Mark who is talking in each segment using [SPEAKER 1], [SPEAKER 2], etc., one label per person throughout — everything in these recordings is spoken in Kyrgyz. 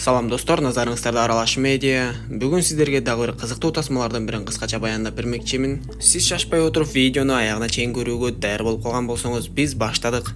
[SPEAKER 1] Салам достор, назарыңыздарда Аралаш медиа. Бүгін сіздерге дагы бир кызыктуу тасмалардан бирин кыскача баяндап бермекчимин. Сиз шашпай отуруп видеону аягына чейин көрүүгө даяр болуп калган болсоңуз, биз баштадык.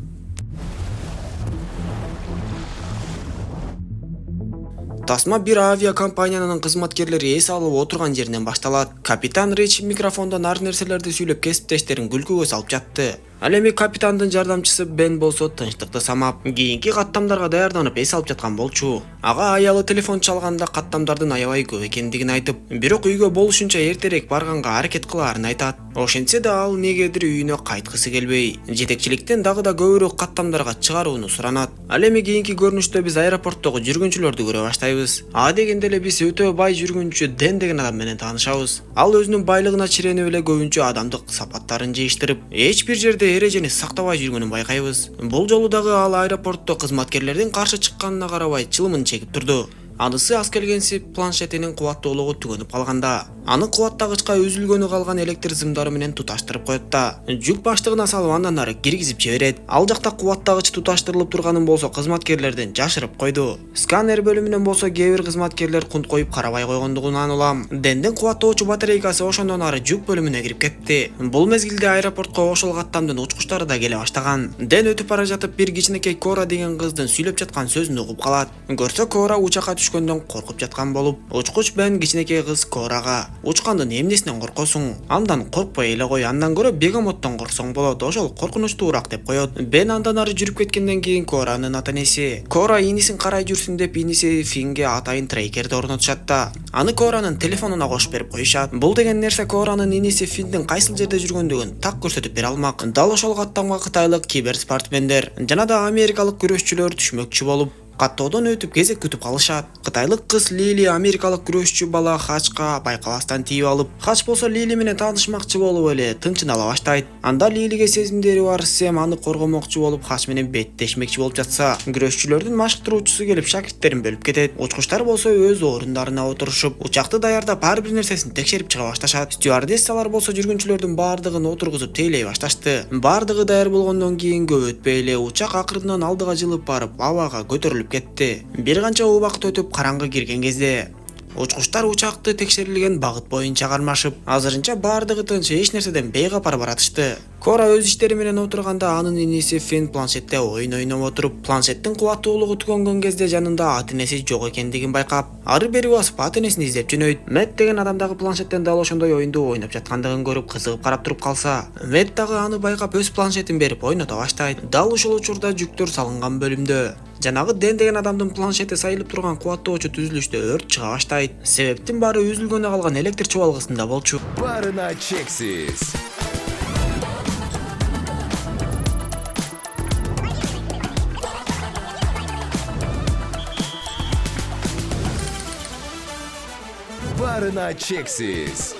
[SPEAKER 1] Тасма бир авиакомпаниянын кызматкерлери эс алып отурган жеринен башталат. Капитан Рич микрофондон ар нерселерди сүйлөп кесиптештерин күлкүгө салып жатты. Ал эми капитандын жардамчысы Бен болсо тынчтыкты самап, кийинки каттамдарга даярданып эс алып жаткан болчу. Ага аялы телефон чалганда каттамдардын аябай көп экендигин айтып, бирок үйгө болушунча эртерээк барганга аракет кылаарын айтат. Ошентсе да ал негедир үйүнө кайткысы келбей, жетекчиликтен дагы да көбүрөөк каттамдарга чыгарууну суранат. Ал эми кийинки көрүнүштө биз аэропорттогу жүргүнчүлөрдү көрө баштайбыз. А дегенде эле биз өтө бай жүргүнчү Дэн деген адам менен таанышабыз. Ал өзүнүн байлыгына чиренип эле көбүнчө адамдык сапаттарын жыйыштырып, эч бир жерде эрежени сактабай жүргөнүн байкайбыз. Бул жолу дагы ал аэропортто кызматкерлердин каршы чыкканына карабай чылымын чегип турду. Анысы аз келгенси планшетинин кубаттуулугу түгөнүп калганда, аны кубаттагычка үзүлгөнү калган электр зымдары менен туташтырып коет да, жүк баштыгына салып андан ары киргизип жиберет. Ал жакта кубаттагыч туташтырылып турганын болсо кызматкерлерден жашырып койду. Сканер бөлүмүнөн болсо кээ бир кызматкерлер кунт коюп карабай койгондугунан улам Дендин кубаттоочу батарейкасы ошондон ары жүк бөлүмүнө кирип кетти. Бул мезгилде аэропортко ошол каттамдын учкучтары да келе баштаган. Ден өтүп бара жатып бир кичинекей Кора деген кыздын сүйлөп жаткан сөзүн угуп калат. Көрсө Кора учакка түшкөндөн коркуп жаткан болуп, учкуч Бен кичинекей кыз Корага: "Учкандын эмнесинен коркосуң? Андан коркпой эле кой, андан көрө бегемоттон корксоң болот, ошол коркунучтуураак" деп коет. Бен андан ары жүрүп кеткенден кийин Коранын ата-энеси Кора инисин карай жүрсүн деп иниси Финге атайын трекерди орнотушат да, аны Коранын телефонуна кошуп берип коюшат. Бул деген нерсе Коранын иниси Финдин кайсыл жерде жүргөндүгүн так көрсөтүп бере алмак. Дал ошол каттамга кытайлык киберспортсмендер жана да америкалык күрөшчүлөр түшмөкчү болуп, каттоодон өтүп кезек күтүп калышат. Кытайлык кыз Лили америкалык күрөшчү бала Хачка байкаластан тийип алып, Хач болсо Лили менен таанышмакчы болуп эле тынчын ала баштайт. Анда Лилиге сезимдери бар Сэм аны коргомокчу болуп Хач менен беттешмекчи болуп жатса, күрөшчүлөрдүн машыктыруучусу келип шакирттерин бөлүп кетет. Учкучтар болсо өз орундарына отурушуп, учакты даярдап ар бир нерсесин текшерип чыга башташат. Стюардессалар болсо жүргүнчүлөрдүн баардыгын отургузуп тейлей башташты. Баардыгы даяр болгондон кийин көп өтпөй эле учак акырындан алдыга жылып барып, абага көтөрүлүп кетти. Бир канча убакыт өтүп караңгы кирген кезде учкучтар учакты текшерилген багыт боюнча кармашып, азырынча баардыгы тынч, эч нерседен бейкапар баратышты. Кора өз иштери менен отурганда анын иниси Фин планшетте оюн ойноп отуруп, планшеттин кубаттуулугу түгөнгөн кезде жанында ата-энеси жок экендигин байкап, ары бери басып ата-энесин издеп жөнөйт. Мет деген адам дагы планшеттен дал ошондой оюнду ойноп жаткандыгын көрүп кызыгып карап туруп калса, Мет дагы аны байкап өз планшетин берип ойното баштайт. Дал ушул учурда жүктөр салынган бөлүмдө жанагы Дэн деген адамдын планшети сайылып турган кубаттоочу түзүлүштө өрт чыга баштайт. Себептин баары үзүлгөнү калган электр чубалгысында болчу.
[SPEAKER 2] Барына чексиз. Барына чексиз.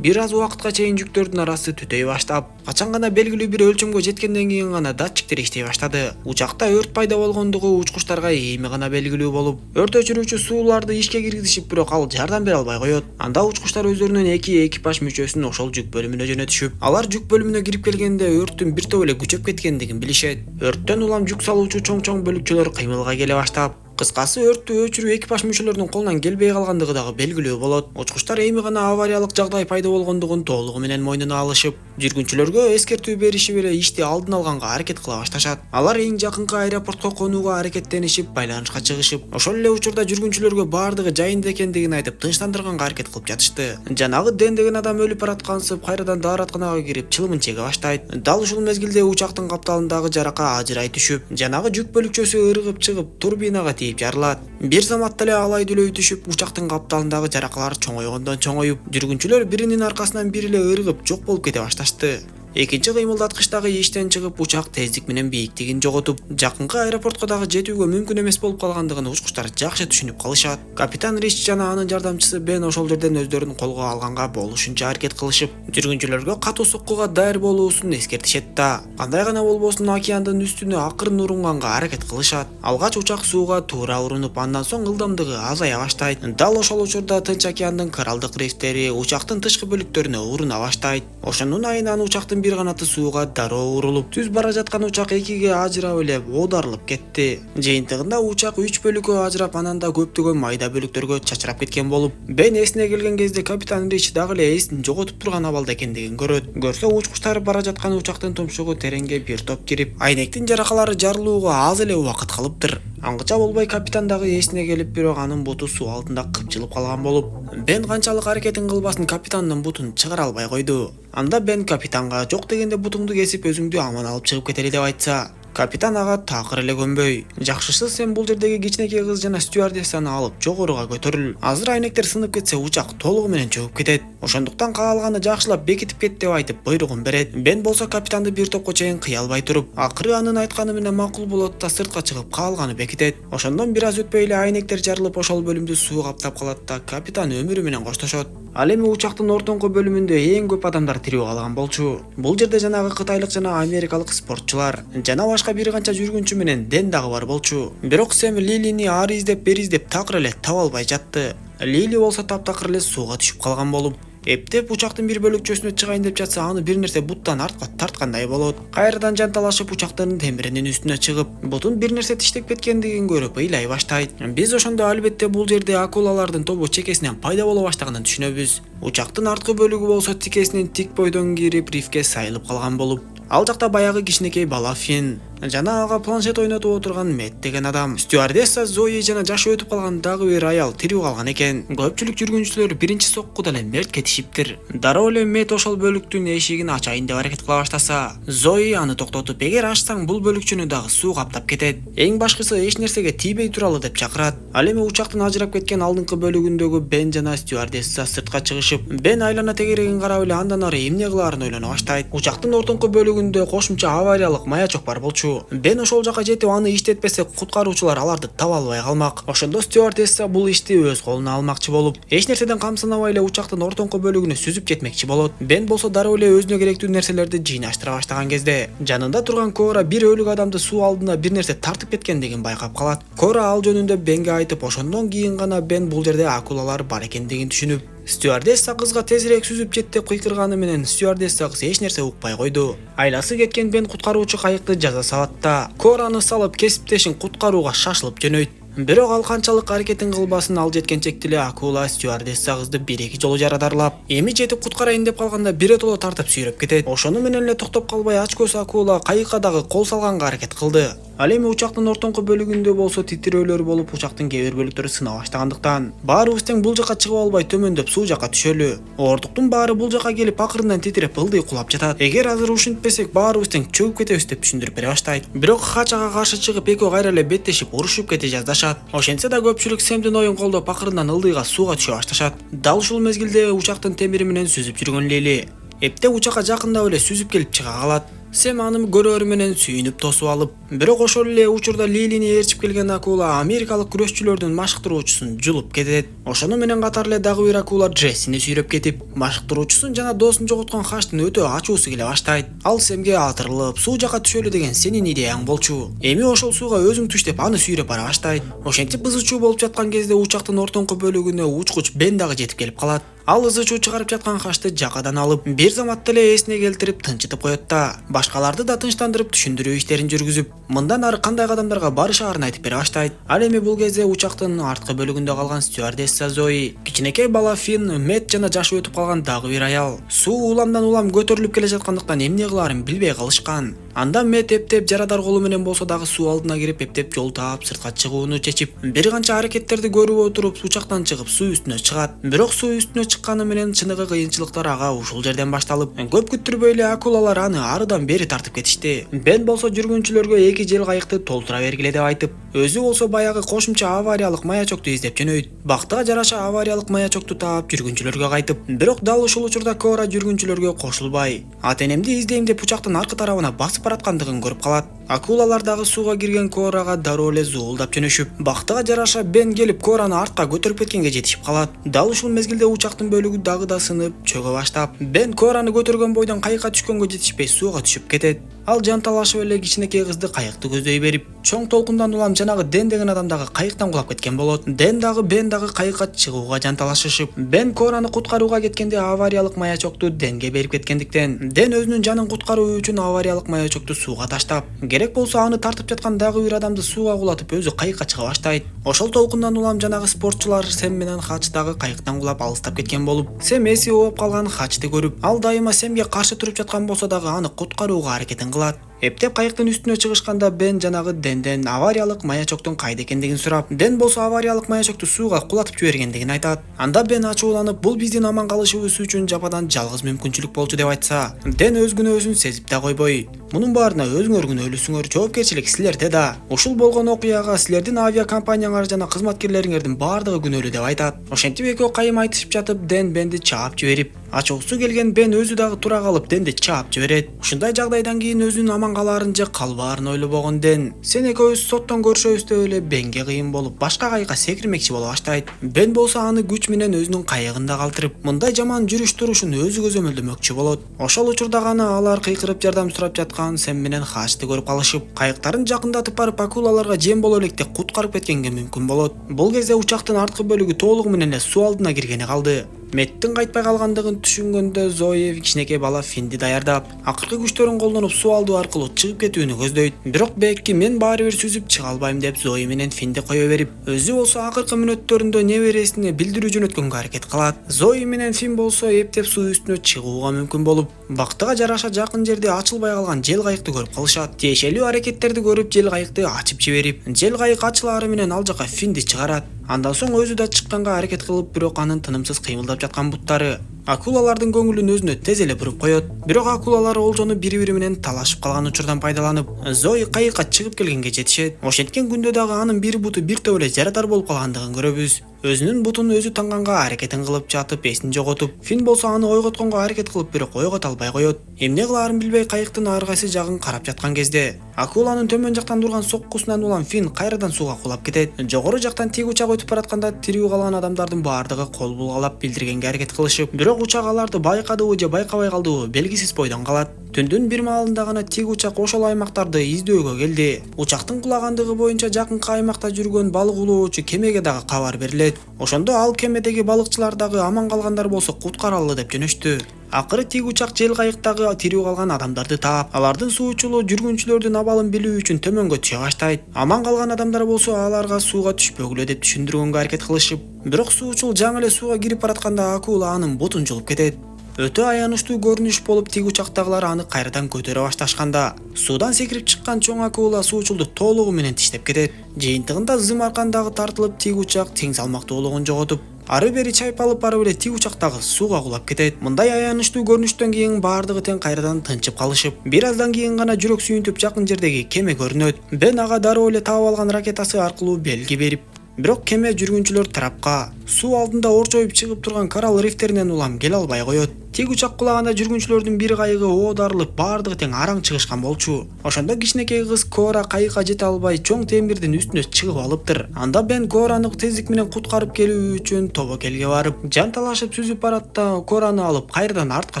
[SPEAKER 1] Бир аз убакытка чейин жүктөрдүн арасы түтөй баштап, качан гана белгилүү бир өлчөмгө жеткенден кийин гана датчиктер иштей баштады. Учакта өрт пайда болгондугу учкучтарга эми гана белгилүү болуп, өрт өчүрүүчү сууларды ишке киргизишип, бирок ал жардам бере албай коет. Анда учкучтар өздөрүнүн 2 экипаж мүчөсүн ошол жүк бөлүмүнө жөнөтүшүп, алар жүк бөлүмүнө кирип келгенде өрттүн бир топ эле күчөп кеткендигин билишет. Өрттөн улам жүк салуучу чоң бөлүкчөлөр кыймылга келе баштап, кыскасы өрттү өчүрүү экипаж мүчөлөрүнүн колунан келбей калгандыгы дагы белгилүү болот. Учкучтар эми гана авариялык жагдай пайда болгондугун толугу менен мойнуна алышып, жүргүнчүлөргө эскертүү беришип эле ишти алдын алганга аракет кыла башташат. Алар эң жакынкы аэропортко конууга аракеттенишип, байланышка чыгышып, ошол эле учурда жүргүнчүлөргө баардыгы жайында экендигин айтып, тынчтандырганга аракет кылып жатышты. Жанагы Дэн деген адам өлүп бараткансып, кайрадан дааратканага кирип чылымын чеге баштайт. Дал ушул мезгилде учактын капталындагы жарака ажырай түшүп, жанагы жүк бөлүкчөсү ыргып чыгып турбинага жарылат. Бир заматта эле алай дүлөй түшүп, учактын капталындагы жаракалар чоңойгондон чоңоюп, жүргүнчүлөр биринин аркасынан бири эле ыргып жок болуп кете башташты. Экинчи кыймылдаткычтагы иштен чыгып, учак тездик менен бийиктигин жоготуп, жакынкы аэропортко дагы жетүүгө мүмкүн эмес болуп калгандыгын учкучтар жакшы түшүнүп калышат. Капитан Рич жана анын жардамчысы Бен ошол жерден өздөрүн колго алганга болушунча аракет кылышып, жүргүнчүлөргө катуу соккуга даяр болуусун эскертишет да, кандай гана болбосун океандын үстүнө акырын урунганга аракет кылышат. Алгач учак сууга туура урунуп, андан соң ылдамдыгы азая баштайт. Дал ошол учурда Тынч океандын коралдык рифтери учактын тышкы бөлүктөрүнө уруна баштайт. Ошонун айынан учактын учактын бир канаты сууга дароо урулуп, түз бара жаткан учак экиге ажырап эле оодарылып кетти. Жыйынтыгында учак 3 бөлүккө ажырап, анан да көптөгөн майда бөлүктөргө чачырап кеткен болуп, Бен эсине келген кезде капитан Рич дагы эле эсин жоготуп турган абалда экендигин көрөт. Көрсө учкучтар бара жаткан учактын тумшугу тереңге бир топ кирип, айнектин жаракалары жарылууга аз эле убакыт калыптыр. Аңгыча болбой капитан дагы эсине келип, бирок анын буту суу алтында кыпчылып калган болуп, Бен канчалык аракетин кылбасын капитандын бутун чыгара албай койду. Анда Бен капитанга жок дегенде бутуңду кесип өзүңдү аман алып чыгып кетели деп айтса, капитан ага такыр эле көнбөй. Жакшысы сен бул жердеги кичинекей кыз жана стюардессаны алып жогоруга көтөрүл. Азыр айнектер сынып кетсе учак толугу менен чөгүп кетет. Ошондуктан каалганы жакшылап бекитип кет деп айтып буйругун берет. Бен болсо капитанды бир топко чейин кыя албай туруп, акыры анын айтканы менен макул болот да сыртка чыгып каалганы бекитет. Ошондон бир аз өтпөй эле айнектер жарылып, ошол бөлүмдү суу каптап калат да капитан өмүрү менен коштошот. Ал эми учактын ортоңку бөлүмүндө эң көп адамдар тирүү калган болчу. Бул жерде жанагы кытайлык жана америкалык спортчулар жана башка бир канча жүргүнчү менен Ден дагы бар болчу. Бирок Сэм Лилини ары издеп бери издеп такыр эле таба албай жатты. Лили болсо таптакыр эле сууга түшүп калган болуп, эптеп учактын бир бөлүкчөсүнө чыгайын деп жатса, аны бир нерсе буттан артка тарткандай болот. Кайрадан жанталашып учактын темиринин үстүнө чыгып, бутун бир нерсе тиштеп кеткендигин көрүп ыйлай баштайт. Биз ошондо албетте бул жерде акулалардын тобу чекесинен пайда боло баштаганын түшүнөбүз. Учактын арткы бөлүгү болсо тикесинин тик бойдон кирип рифке сайылып калган болуп, ал жакта баягы кичинекей бала Фин жана ага планшет ойнотуп отурган Мет деген адам, стюардесса Зои жана жашы өтүп калган дагы бир аял тирүү калган экен. Көпчүлүк жүргүнчүлөр биринчи соккуда эле мерт кетишиптир. Дароо эле Мет ошол бөлүктүн эшигин ачайын деп аракет кыла баштаса, Зои аны токтотуп, эгер ачсаң бул бөлүкчөнү дагы суу каптап кетет. Эң башкысы эч нерсеге тийбей туралы деп чакырат. Ал эми учактын ажырап кеткен алдыңкы бөлүгүндөгү Бен жана стюардесса сыртка чыгышып, Бен айлана тегерегин карап эле андан ары эмне кылаарын ойлоно баштайт. Учактын ортоңку бөлүгүндө кошумча авариялык маячок бар болчу. Бен ошол жака жетип аны иштетпесе, куткаруучулар аларды таба албай калмак. Ошондо стюардесса бул ишти өз колуна алмакчы болуп, эч нерседен камсынабай эле учактын ортоңку бөлүгүнө сүзүп жетмекчи болот. Бен болсо дароо эле өзүнө керектүү нерселерди жыйнаштыра баштаган кезде, жанында турган Кора бир өлүк адамды суу алдында бир нерсе тартып кеткендигин байкап калат. Кора ал жөнүндө Бенге айтып, ошондон кийин гана Бен бул жерде акулалар бар экендигин түшүнүп, стюардесса кызга тезирээк сүзүп жет деп кыйкырганы менен стюардесса кыз эч нерсе укпай койду. Айласы кеткен Бен куткаруучу кайыкты жаза салат да Кораны салып кесиптешин куткарууга шашылып жөнөйт. Бирок ал канчалык аракетин кылбасын, ал жеткенчекти эле акула стюардесса кызды бир-эки жолу жарадарлап, эми жетип куткарайын деп калганда биротоло тартып сүйрөп кетет. Ошону менен эле токтоп калбай ачкөз акула кайыкка дагы кол салганга аракет кылды. Ал эми учактын ортоңку бөлүгүндө болсо титирөөлөр болуп, учактын кээ бир бөлүктөрү сына баштагандыктан баарыбыз тең бул жака чыгып албай төмөндөп суу жака түшөлү. Ордуктун баары бул жака келип акырындан титиреп ылдый кулап жатат. Эгер азыр ушинтпесек, баарыбыз тең чөгүп кетебиз деп түшүндүрүп бере баштайт. Бирок Хачага каршы чыгып экөө кайра эле беттешип урушуп кете жаздашат. Ошентсе да көпчүлүк Сэмдин оюн колдоп акырындан ылдыйга сууга түшө башташат. Дал ушул мезгилде учактын темири менен сүзүп жүргөн Лили эптеп учакка жакындап эле сүзүп келип чыга калат. Сэм аны көрөөрү менен сүйүнүп тосуп алып, бирок ошол эле учурда Лилини ээрчип келген акула америкалык күрөшчүлөрдүн машыктыруучусун жулуп кетет. Ошону менен катар эле дагы бир акула Джессини сүйрөп кетип, машыктыруучусун жана досун жоготкон Хаштын өтө ачуусу келе баштайт. Ал Сэмге атырылып, суу жака түшөлү деген сенин идеяң болчу. Эми ошол сууга өзүң түш деп аны сүйрөп бара баштайт. Ошентип ызы чуу болуп жаткан кезде учактын ортоңку бөлүгүнө учкуч Бен дагы жетип келип калат. Ал ызы чуу чыгарып жаткан Хашты жакадан алып, бир заматта эле эсине келтирип тынчытып коет да башкаларды да тынчтандырып түшүндүрүү иштерин жүргүзүп, мындан ары кандай кадамдарга барышаарын айтып бере баштайт. Ал эми бул кезде учактын арткы бөлүгүндө калган стюардесса Зои, кичинекей бала Фин, Мет жана жашы өтүп калган дагы бир аял суу уламдан улам көтөрүлүп келе жаткандыктан эмне кылаарын билбей калышкан. Анда Мет эптеп жарадар колу менен болсо дагы суу алдына кирип эптеп жол таап сыртка чыгууну чечип, бир канча аракеттерди көрүп отуруп учактан чыгып суу үстүнө чыгат. Бирок суу үстүнө чыкканы менен чыныгы кыйынчылыктар ага ушул жерден башталып, көп күттүрбөй эле акулалар аны арыдан бери тартып кетишти. Бен болсо жүргүнчүлөргө эки жел кайыкты толтура бергиле деп айтып, өзү болсо баягы кошумча авариялык маячокту издеп жөнөйт. Бактыга жараша авариялык маячокту таап жүргүнчүлөргө кайтып, бирок дал ушул учурда Кора жүргүнчүлөргө кошулбай, ата-энемди издейм деп учактын аркы тарабына басып бараткандыгын көрүп калат. Акулалар дагы сууга кирген Корага дароо эле зуулдап жөнөшүп, бактыга жараша Бен келип Кораны артка көтөрүп кеткенге жетишип калат. Дал ушул мезгилде учактын бөлүгү дагы да сынып, чөгө баштап, Бен Кораны көтөргөн бойдон кайыкка түшкөнгө жетишпей сууга түшүп кетет. Ал жанталашып эле кичинекей кызды кайыкты көздөй берип, чоң толкундан улам жанагы Ден деген адам дагы кайыктан кулап кеткен болот. Ден дагы Бен дагы кайыкка чыгууга жанталашышып, Бен Кораны куткарууга кеткенде авариялык маячокту Денге берип кеткендиктен, Ден өзүнүн жанын куткаруу үчүн авариялык маячокту сууга таштап, керек болсо аны тартып жаткан дагы бир адамды сууга кулатып өзү кайыкка чыга баштайт. Ошол толкундан улам жанагы спортчулар Сэм менен Хач дагы кайыктан кулап алыстап кеткен болуп, Сэм эси ооп калган Хачты көрүп, ал дайыма Сэмге каршы туруп жаткан болсо дагы аны куткарууга аракетин кылат. Эптеп кайыктын үстүнө чыгышканда Бен жанагы Денден авариялык маячоктун кайда экендигин сурап, Ден болсо авариялык маячокту сууга кулатып жибергендигин айтат. Анда Бен ачууланып, бул биздин аман калышыбыз үчүн жападан жалгыз мүмкүнчүлүк болчу деп айтса, Ден өз күнөөсүн сезип да койбой. Мунун баарына өзүңөр күнөөлүүсүңөр, жоопкерчилик силерде да. Ушул болгон окуяга силердин авиакомпанияңар жана кызматкерлериңердин баардыгы күнөөлүү деп айтат. Ошентип экөө кайым айтышып жатып, Ден Бенди чаап жиберип, ачуусу келген Бен өзү дагы тура калып Денди чаап жиберет. Ушундай жагдайдан кийин өзүнүн аман калаарын же калбаарын ойлобогон Ден, сен экөөбүз соттон көрүшөбүз деп эле Бенге кыйын болуп, башка кайыкка секирмекчи боло баштайт. Бен болсо аны күч менен өзүнүн кайыгында калтырып, мындай жаман жүрүш турушун өзү көзөмөлдөмөкчү болот. Ошол учурда гана алар кыйкырып жардам сурап жаткан Сэм менен Хачты көрүп калышып, кайыктарын жакындатып барып акулаларга жем боло электе куткарып кеткенге мүмкүн болот. Бул кезде учактын арткы бөлүгү толугу менен эле суу алдына киргени калды. Меттин кайтпай калгандыгын түшүнгөндө Зои кичинекей бала Финди даярдап, акыркы күчтөрүн колдонуп суу алдоо аркылуу чыгып кетүүнү көздөйт. Бирок бекки мен баары бир сүзүп чыга албайм деп Зои менен Финди кое берип, өзү болсо акыркы мүнөттөрүндө небересине билдирүү жөнөткөнгө аракет кылат. Зои менен Фин болсо эптеп суу үстүнө чыгууга мүмкүн болуп, бактыга жараша жакын жерде ачылбай калган жел кайыкты көрүп калышат. Тиешелүү аракеттерди көрүп жел кайыкты ачып жиберип, жел кайык ачылаары менен ал жака Финди чыгарат. Андан соң өзү да чыкканга аракет кылып, бирок анын тынымсыз кыймылдап жаткан буттары акулалардын көңүлүн өзүнө тез эле буруп коет. Бирок акулалар олжону бири-бири менен талашып калган учурдан пайдаланып, Зои кайыкка чыгып келгенге жетишет. Ошенткен күндө дагы анын бир буту бир топ эле жарадар болуп калгандыгын көрөбүз. Өзүнүн бутун өзү таңганга аракетин кылып жатып эсин жоготуп, Фин болсо аны ойготконго аракет кылып, бирок ойгото албай коет. Эмне кылаарын билбей кайыктын ар кайсы жагын карап жаткан кезде, акуланын төмөн жактан турган соккусунан улам Фин кайрадан сууга кулап кетет. Жогору жактан тик учак өтүп баратканда тирүү калган адамдардын баардыгы кол булгалап билдиргенге аракет кылышып, бирок учак аларды байкадыбы же байкабай калдыбы белгисиз бойдон калат. Түндүн бир маалында гана тик учак ошол аймактарды издөөгө келди. Учактын кулагандыгы боюнча жакынкы аймакта жүргөн балык улоочу кемеге дагы кабар берилет. Ошондо ал кемедеги балыкчылар дагы аман калгандар болсо куткаралы деп жөнөштү. Акыры тик учак жел кайыктагы тирүү калган адамдарды таап, алардын суучулуу жүргүнчүлөрдүн абалын билүү үчүн төмөнгө түшө баштайт. Аман калган адамдар болсо аларга сууга түшпөгүлө деп түшүндүргөнгө аракет кылышып, бирок суучул жаңы эле сууга кирип баратканда акула анын бутун жулуп кетет. Өтө аянычтуу көрүнүш болуп, тик учактагылар аны кайрадан көтөрө башташканда, суудан секирип чыккан чоң акула суучулду толугу менен тиштеп кетет. Жыйынтыгында зым аркан дагы тартылып, тик учак тең салмактуулугун жоготуп, ары бери чайпалып барып эле тик учактагы сууга кулап кетет. Мындай аянычтуу көрүнүштөн кийин баардыгы тең кайрадан тынчып калышып, бир аздан кийин гана жүрөк сүйүнтүп жакын жердеги кеме көрүнөт. Бен ага дароо эле таап алган ракетасы аркылуу белги берип, бирок кеме жүргүнчүлөр тарапка суу алдында орчоюп чыгып турган коралл рифтеринен улам келе албай коет. Тик учак кулаганда жүргүнчүлөрдүн бир кайыгы оодарылып, баардыгы тең араң чыгышкан болчу. Ошондо кичинекей кыз Кора кайыкка жете албай чоң темирдин үстүнө чыгып алыптыр. Анда Бен Кораны тездик менен куткарып келүү үчүн тобокелге барып, жанталашып сүзүп барат да Кораны алып кайрадан артка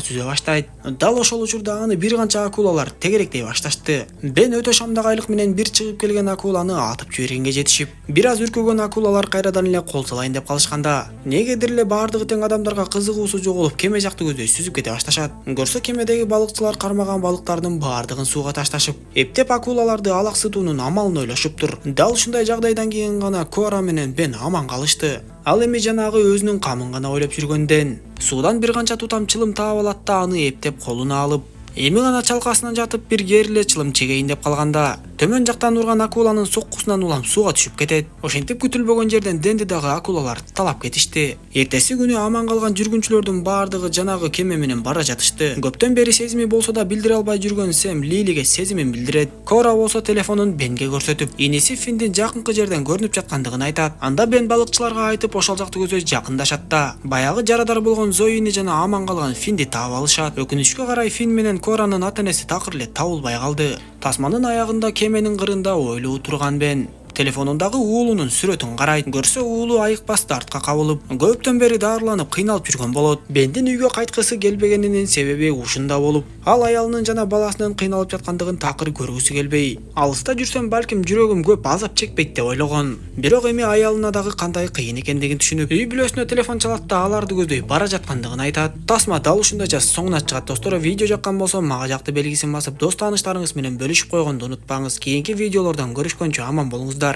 [SPEAKER 1] сүзө баштайт. Дал ошол учурда аны бир канча акулалар тегеректей башташты. Бен өтө шамдагайлык менен бир чыгып келген акуланы атып жибергенге жетишип, бир аз үркөгөн акулалар кайрадан эле кол салайын деп калышканда, негедир эле баардыгы тең адамдарга кызыгуусу жоголуп, кеме жакты көздөй сүзүп кете башташат. Көрсө кемедеги балыкчылар кармаган балыктардын баардыгын сууга ташташып, эптеп акулаларды алаксытуунун амалын ойлошуптур. Дал ушундай жагдайдан кийин гана Кора менен Бен аман калышты. Ал эми жанагы өзүнүн камын гана ойлоп жүргөндөн суудан бир канча тутам чылым таап алат да аны эптеп колуна алып, эми гана чалкасынан жатып бир кериле чылым чегейин деп калганда, төмөн жактан урган акуланын соккусунан улам сууга түшүп кетет. Ошентип күтүлбөгөн жерден Денди дагы акулалар талап кетишти. Эртеси күнү аман калган жүргүнчүлөрдүн баардыгы жанагы кеме менен бара жатышты. Көптөн бери сезими болсо да билдире албай жүргөн Сэм Лилиге сезимин билдирет. Кора болсо телефонун Бенге көрсөтүп, иниси Финдин жакынкы жерден көрүнүп жаткандыгын айтат. Анда Бен балыкчыларга айтып, ошол жакты көздөй жакындашат да, баягы жарадар болгон Зоини жана аман калган Финди таап алышат. Өкүнүчкө карай Фин менен Коранын ата-энеси такыр эле табылбай калды. Тасманын аягында кеменин кырында ойлуу турган Бен телефонундагы уулунун сүрөтүн карайт. Көрсө уулу айыкпасты артка кабылып, көптөн бери даарыланып кыйналып жүргөн болот. Бендин үйгө кайткысы келбегенинин себеби ушунда болуп, ал аялынын жана баласынын кыйналып жаткандыгын такыр көргүсү келбей, алыста жүрсөм балким жүрөгүм көп азап чекпейт деп ойлогон. Бирок эми аялына дагы кандай кыйын экендигин түшүнүп, үй бүлөсүнө телефон чалат да аларды көздөй бара жаткандыгын айтат. Тасма дал ушундай жаз соңуна чыгат. Достор, видео жаккан болсо мага жакты белгисин басып, дос тааныштарыңыз менен бөлүшүп койгонду унутпаңыз. Кийинки видеолордон көрүшкөнчө аман болуңуздар.